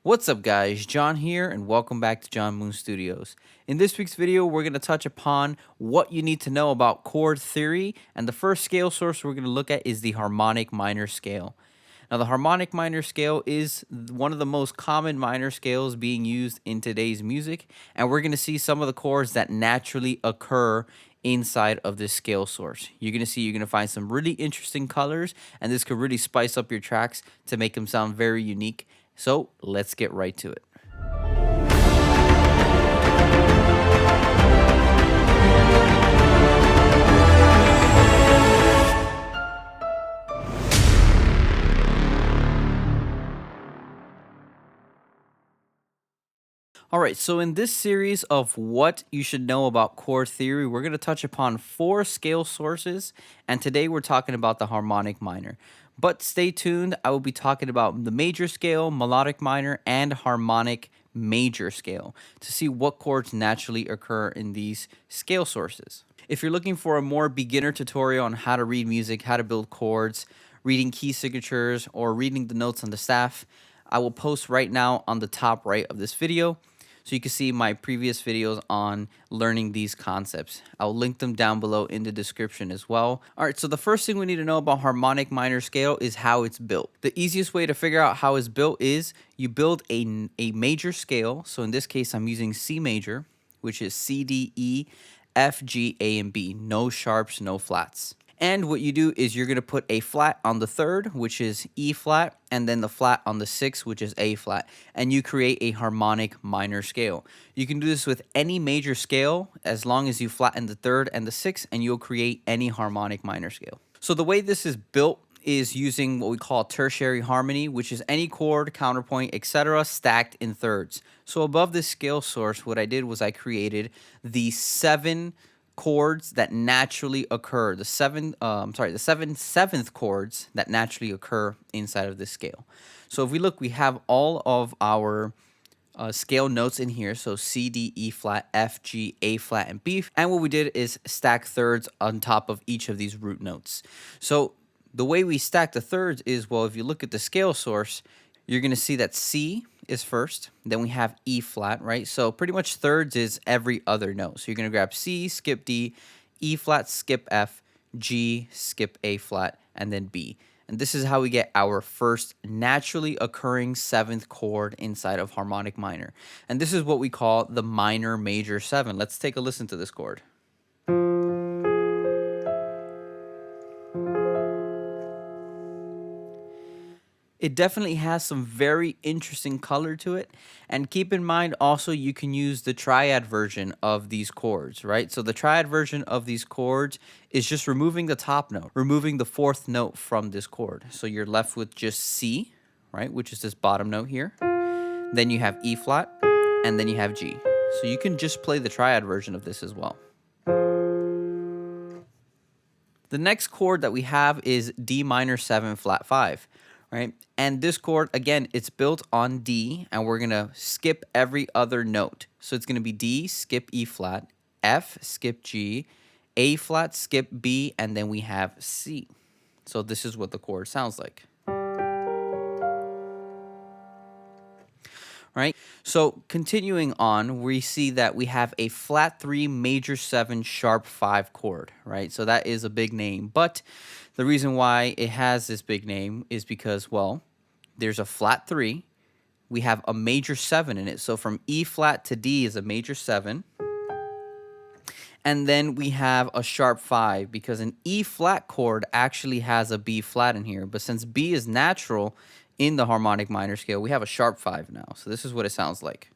What's up guys, John here and welcome back to John Moon Studios. In this week's video, we're going to touch upon what you need to know about chord theory, and the first scale source we're going to look at is the harmonic minor scale. Now the harmonic minor scale is one of the most common minor scales being used in today's music, and we're going to see some of the chords that naturally occur inside of this scale source. You're going to find some really interesting colors, and this could really spice up your tracks to make them sound very unique. So let's get right to it. Alright, so in this series of what you should know about chord theory, we're going to touch upon 4 scale sources, and today we're talking about the harmonic minor. But stay tuned, I will be talking about the major scale, melodic minor, and harmonic major scale to see what chords naturally occur in these scale sources. If you're looking for a more beginner tutorial on how to read music, how to build chords, reading key signatures, or reading the notes on the staff, I will post right now on the top right of this video, so you can see my previous videos on learning these concepts. I'll link them down below in the description as well. All right, so the first thing we need to know about harmonic minor scale is how it's built. The easiest way to figure out how it's built is you build a major scale. So in this case, I'm using C major, which is C, D, E, F, G, A, and B. No sharps, no flats. And what you do is you're going to put a flat on the 3rd, which is E flat, and then the flat on the 6th, which is A flat, and you create a harmonic minor scale. You can do this with any major scale as long as you flatten the 3rd and the 6th, and you'll create any harmonic minor scale. So the way this is built is using what we call tertiary harmony, which is any chord, counterpoint, etc. stacked in thirds. So above this scale source, what I did was I created the 7 chords that naturally occur, the seven seventh chords that naturally occur inside of this scale. So if we look, we have all of our scale notes in here. So C, D, E flat, F, G, A flat, and B. And what we did is stack thirds on top of each of these root notes. So the way we stack the thirds is, well, if you look at the scale source, you're going to see that C is first, then we have E flat, right? So pretty much thirds is every other note. So you're going to grab C, skip D, E flat, skip F, G, skip A flat, and then B. And this is how we get our first naturally occurring 7th chord inside of harmonic minor. And this is what we call the minor major 7. Let's take a listen to this chord. It definitely has some very interesting color to it, and keep in mind also you can use the triad version of these chords, right? So the triad version of these chords is just removing the top note, removing the 4th note from this chord. So you're left with just C, right, which is this bottom note here. Then you have E flat, and then you have G. So you can just play the triad version of this as well. The next chord that we have is D minor 7 flat 5. Right? And this chord, again, it's built on D, and we're going to skip every other note. So it's going to be D, skip E flat, F, skip G, A flat, skip B, and then we have C. So this is what the chord sounds like. Right? So continuing on, we see that we have a flat 3 major 7 sharp 5 chord, right? So that is a big name, but the reason why it has this big name is because, well, there's a flat 3, we have a major 7 in it. So from E flat to D is a major 7. And then we have a sharp 5 because an E flat chord actually has a B flat in here, but since B is natural in the harmonic minor scale, we have a sharp 5 now. So this is what it sounds like.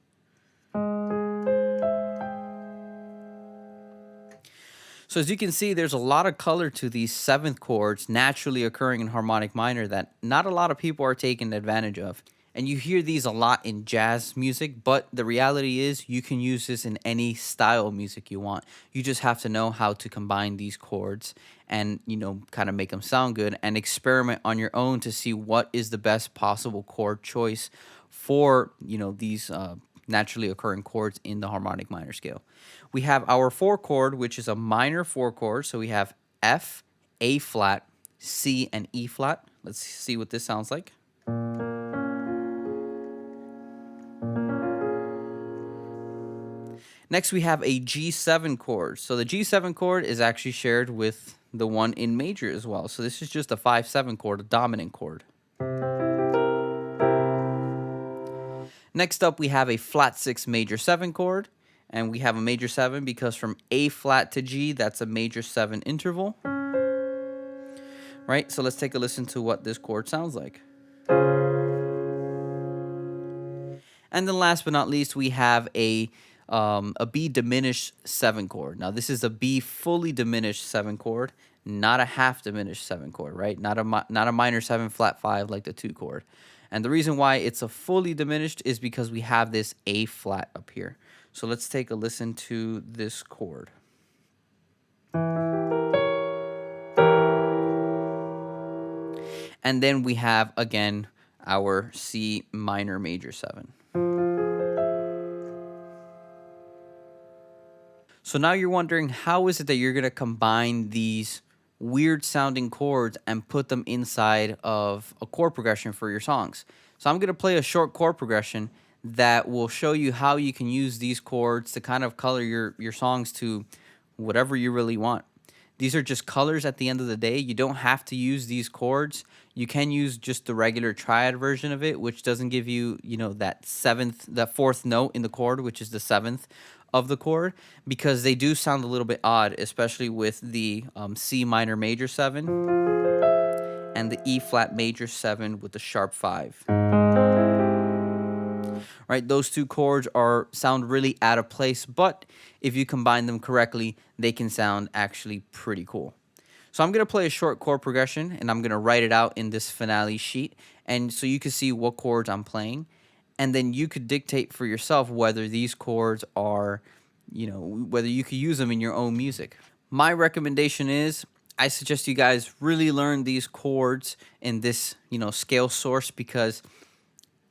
So as you can see, there's a lot of color to these 7th chords naturally occurring in harmonic minor that not a lot of people are taking advantage of. And you hear these a lot in jazz music, but the reality is you can use this in any style of music you want. You just have to know how to combine these chords and, you know, kind of make them sound good and experiment on your own to see what is the best possible chord choice for, you know, these naturally occurring chords in the harmonic minor scale. We have our 4 chord, which is a minor 4 chord. So we have F, A flat, C, and E flat. Let's see what this sounds like. Next, we have a G7 chord. So the G7 chord is actually shared with the one in major as well. So this is just a 5/7 chord, a dominant chord. Next up, we have a flat 6 major 7 chord. And we have a major 7 because from A flat to G, that's a major 7 interval. Right? So let's take a listen to what this chord sounds like. And then last but not least, we have a B diminished 7 chord. Now this is a B fully diminished 7 chord, not a half diminished 7 chord, right? Not a minor 7 flat 5 like the 2 chord. And the reason why it's a fully diminished is because we have this A flat up here. So let's take a listen to this chord. And then we have, again, our C minor major 7. So now you're wondering, how is it that you're going to combine these weird sounding chords and put them inside of a chord progression for your songs? So I'm going to play a short chord progression that will show you how you can use these chords to kind of color your songs to whatever you really want. These are just colors at the end of the day. You don't have to use these chords. You can use just the regular triad version of it, which doesn't give you, that fourth note in the chord, which is the seventh of the chord, because they do sound a little bit odd, especially with the C minor major 7 and the E flat major 7 with the sharp 5. Right, those two chords sound really out of place, but if you combine them correctly, they can sound actually pretty cool. So I'm going to play a short chord progression, and I'm going to write it out in this finale sheet, and so you can see what chords I'm playing, and then you could dictate for yourself whether these chords are, whether you could use them in your own music. My recommendation is I suggest you guys really learn these chords in this, scale source, because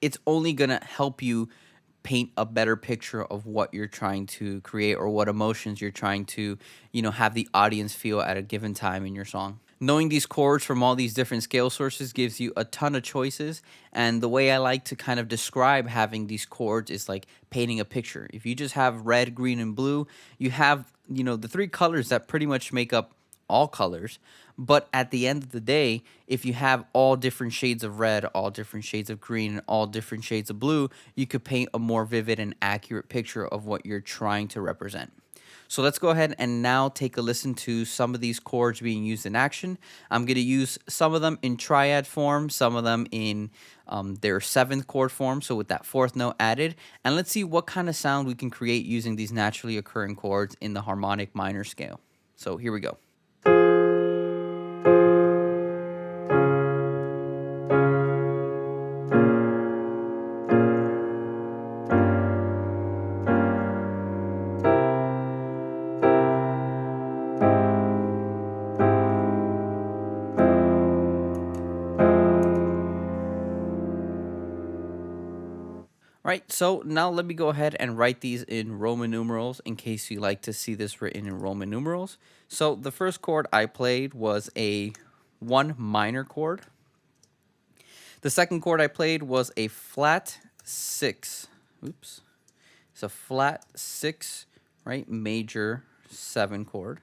it's only going to help you paint a better picture of what you're trying to create or what emotions you're trying to, have the audience feel at a given time in your song. Knowing these chords from all these different scale sources gives you a ton of choices, and the way I like to kind of describe having these chords is like painting a picture. If you just have red, green, and blue, you have, the three colors that pretty much make up all colors. But at the end of the day, if you have all different shades of red, all different shades of green, and all different shades of blue, you could paint a more vivid and accurate picture of what you're trying to represent. So let's go ahead and now take a listen to some of these chords being used in action. I'm going to use some of them in triad form, some of them in their seventh chord form, so with that fourth note added. And let's see what kind of sound we can create using these naturally occurring chords in the harmonic minor scale. So here we go. Right, so now let me go ahead and write these in Roman numerals in case you like to see this written in Roman numerals. So the first chord I played was a 1 minor chord. The second chord I played was a flat 6. Oops. It's a flat 6, right, major 7 chord.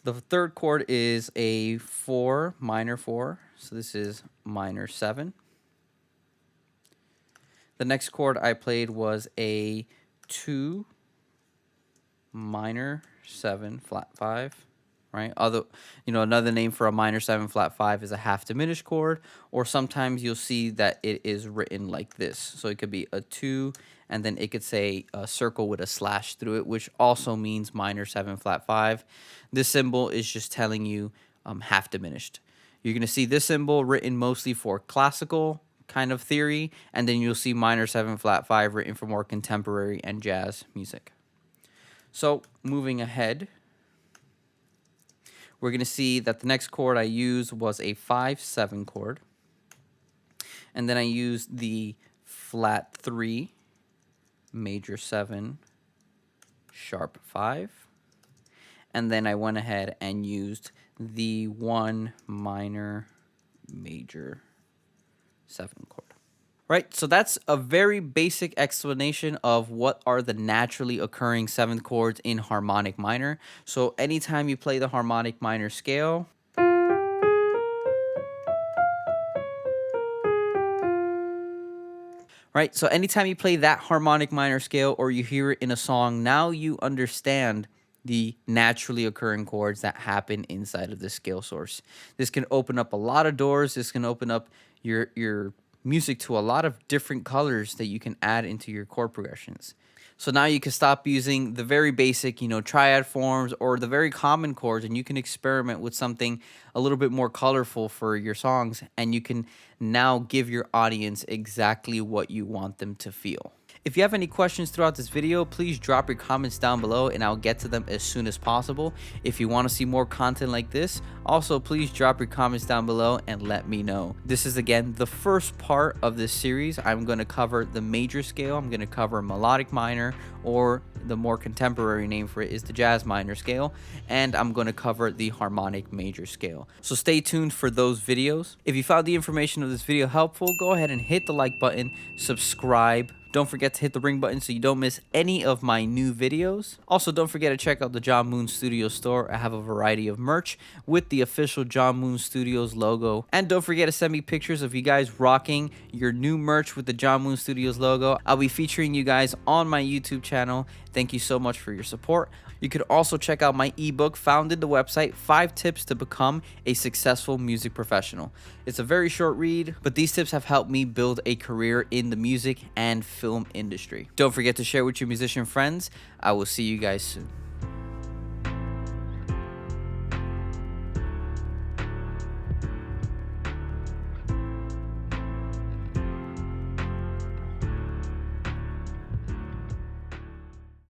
The third chord is a 4 minor 4. So this is minor 7. The next chord I played was a 2 minor 7 flat 5, right? Another name for a minor 7 flat 5 is a half diminished chord, or sometimes you'll see that it is written like this. So it could be a 2, and then it could say a circle with a slash through it, which also means minor 7 flat 5. This symbol is just telling you half diminished. You're going to see this symbol written mostly for classical kind of theory, and then you'll see minor 7 flat 5 written for more contemporary and jazz music. So moving ahead, we're going to see that the next chord I used was a 5/7 chord, and then I used the flat 3 major 7 sharp 5, and then I went ahead and used the 1 minor major 7 chord. Right, so that's a very basic explanation of what are the naturally occurring seventh chords in harmonic minor. So anytime you play the harmonic minor scale, right? So anytime you play that harmonic minor scale or you hear it in a song, now you understand the naturally occurring chords that happen inside of the scale source. This can open up a lot of doors. This can open up your music to a lot of different colors that you can add into your chord progressions. So now you can stop using the very basic, triad forms or the very common chords, and you can experiment with something a little bit more colorful for your songs, and you can now give your audience exactly what you want them to feel. If you have any questions throughout this video, please drop your comments down below and I'll get to them as soon as possible. If you want to see more content like this, also please drop your comments down below and let me know. This is again the first part of this series. I'm going to cover the major scale. I'm going to cover melodic minor, or the more contemporary name for it is the jazz minor scale, and I'm going to cover the harmonic major scale. So stay tuned for those videos. If you found the information of this video helpful, go ahead and hit the like button, subscribe. Don't forget to hit the ring button so you don't miss any of my new videos. Also, don't forget to check out the John Moon Studio store. I have a variety of merch with the official John Moon Studios logo. And don't forget to send me pictures of you guys rocking your new merch with the John Moon Studios logo. I'll be featuring you guys on my YouTube channel. Thank you so much for your support. You could also check out my ebook found in the website, 5 Tips to Become a Successful Music Professional. It's a very short read, but these tips have helped me build a career in the music and film industry. Don't forget to share with your musician friends. I will see you guys soon.